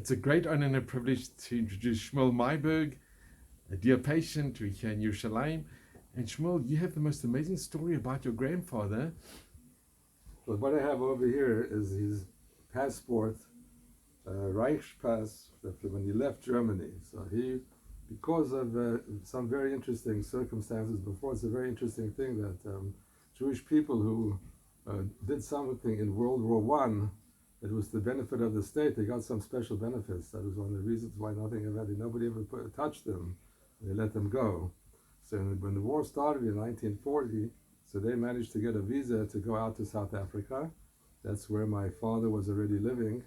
It's a great honor and a privilege to introduce Shmuel Myburg, a dear patient here in Yerushalayim. And Shmuel, you have the most amazing story about your grandfather. Well, what I have over here is his passport, Reichspass, when he left Germany. So he, because of some very interesting circumstances before, it's a very interesting thing that Jewish people who did something in World War One, it was the benefit of the state. They got some special benefits. That was one of the reasons why nobody ever touched them. They let them go. So when the war started in 1940, so they managed to get a visa to go out to South Africa. That's where my father was already living,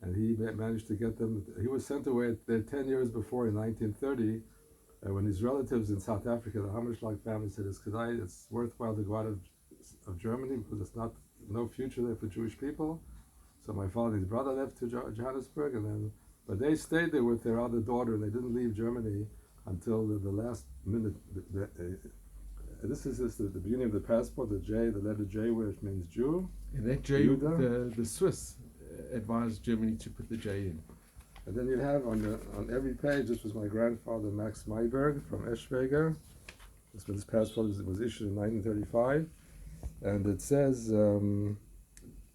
and he managed to get them. He was sent away there 10 years before in 1930, when his relatives in South Africa, the Hammerschlag family, said it's worthwhile to go out of Germany because it's no future there for Jewish people. So my father and his brother left to Johannesburg, but they stayed there with their other daughter, and they didn't leave Germany until the last minute. This is the beginning of the passport, the letter J, which means Jew. And that J, the Swiss advised Germany to put the J in. And then you have on every page, this was my grandfather Max Myburg from Eschwege. This passport was issued in 1935. And it says,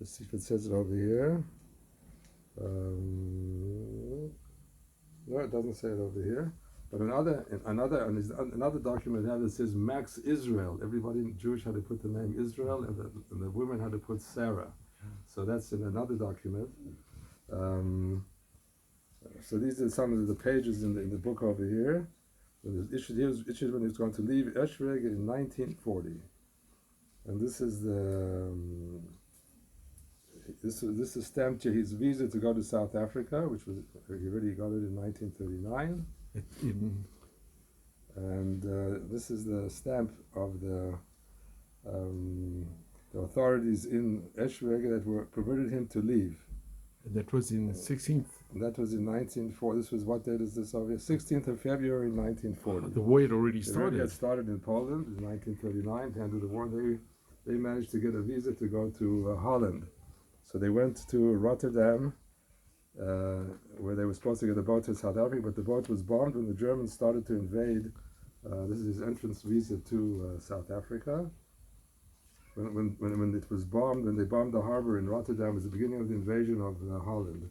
let's see if it says it over here. No, it doesn't say it over here. But another document I have that says Max Israel. Everybody Jewish had to put the name Israel, and the women had to put Sarah. So that's in another document. So these are some of the pages in the book over here. It was issued when he was going to leave Eschwege in 1940. And this is this is stamped here, his visa to go to South Africa, which was he already got it in 1939. And this is the stamp of the authorities in Eschwege that permitted him to leave. And that was in 16th. That was in 1940. This was what date is this over here? 16th of February 1940. The war had already started. It started in Poland in 1939. At the end of the war, they managed to get a visa to go to Holland. So they went to Rotterdam, where they were supposed to get a boat to South Africa, but the boat was bombed when the Germans started to invade. This is his entrance visa to South Africa. When it was bombed, when they bombed the harbor in Rotterdam, it was the beginning of the invasion of Holland.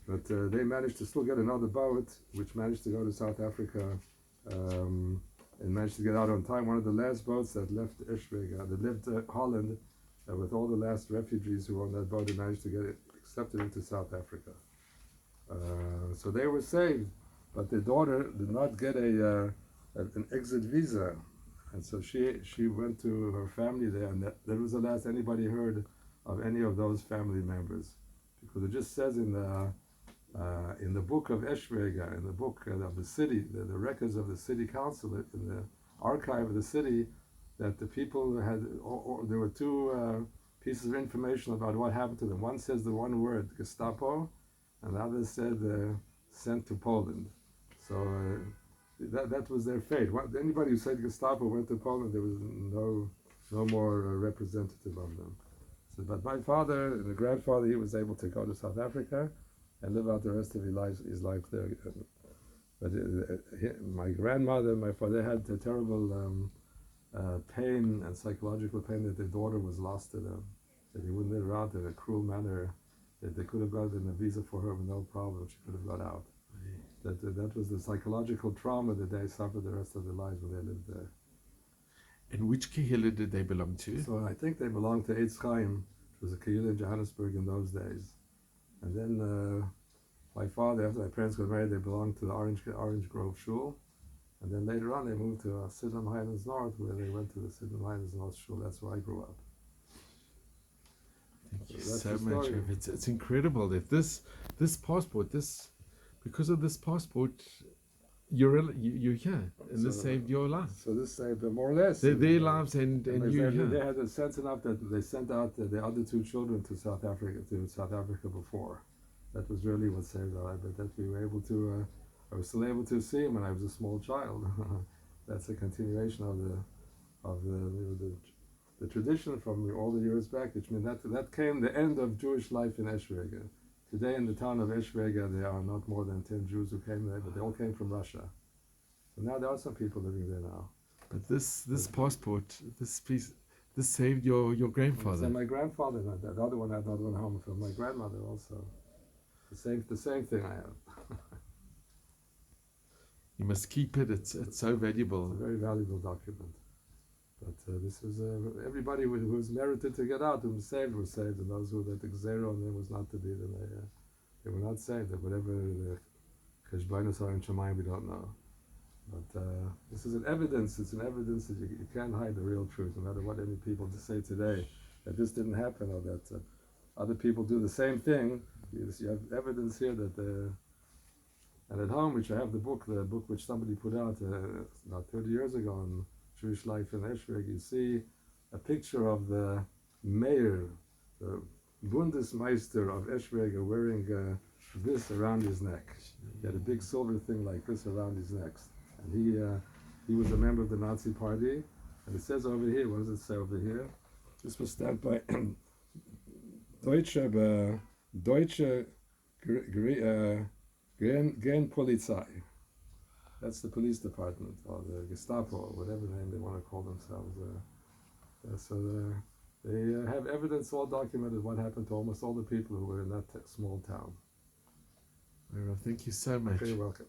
But they managed to still get another boat, which managed to go to South Africa and managed to get out on time. One of the last boats that left Eschwege, that left Holland, with all the last refugees who were on that boat, they managed to get accepted into South Africa. So they were saved, but their daughter did not get an exit visa. And so she went to her family there, and that was the last anybody heard of any of those family members, because it just says in the book of Eschwege, in the book of the city, the records of the city council, in the archive of the city, that the people had, there were two pieces of information about what happened to them. One says the one word, Gestapo, and the other said sent to Poland. So that was their fate. Anybody who said Gestapo went to Poland, there was no more representative of them. So, but my father, the grandfather, he was able to go to South Africa and live out the rest of his life there. But my grandmother and my father had a terrible pain and psychological pain that their daughter was lost to them, that he wouldn't let her out in a cruel manner, that they could have gotten a visa for her with no problem, she could have got out. That was the psychological trauma that they suffered the rest of their lives when they lived there. And which Kehillah did they belong to? So I think they belonged to Eitz Chaim, which was a Kehillah in Johannesburg in those days. And then my father, after my parents got married, they belonged to the Orange Grove Shul. And then later on they moved to Sydenham Highlands North, where they went to the Sydenham Highlands North Shul. That's where I grew up. Thank you so much. It's incredible that this passport, because of this passport, you're here, and this saved your life. So this saved them more or less. Their lives, and you. They had a sense enough that they sent out the other two children to South Africa before. That was really what saved our life. But that we were able to, I was still able to see him when I was a small child. That's a continuation of the tradition from all the years back, which meant that came the end of Jewish life in Eschwege. Today in the town of Eschwege, there are not more than 10 Jews who came there, but they all came from Russia. So now there are some people living there now. But this passport, this piece, this saved your grandfather. So my grandfather, the other one I had another one home from my grandmother also. The same thing I have. You must keep it. It's so valuable. It's a very valuable document. But this is everybody who was merited to get out, who was saved, and those who that the Gzera on them was not to be, then they were not saved. Whatever the Cheshbonos are in Shemayim, we don't know. But this is an evidence. It's an evidence that you can't hide the real truth, no matter what any people say today, that this didn't happen or that other people do the same thing. You have evidence here that. And at home, which I have the book which somebody put out about 30 years ago on Jewish life in Eschwege, you see a picture of the mayor, the Bundesmeister of Eschwege, wearing this around his neck. He had a big silver thing like this around his neck. And he was a member of the Nazi party. And it says over here, what does it say over here? This was stamped by Deutsche Gen Polizei. That's the police department, or the Gestapo, or whatever name they want to call themselves. They have evidence all documented what happened to almost all the people who were in that small town. Well, thank you so much. You're welcome.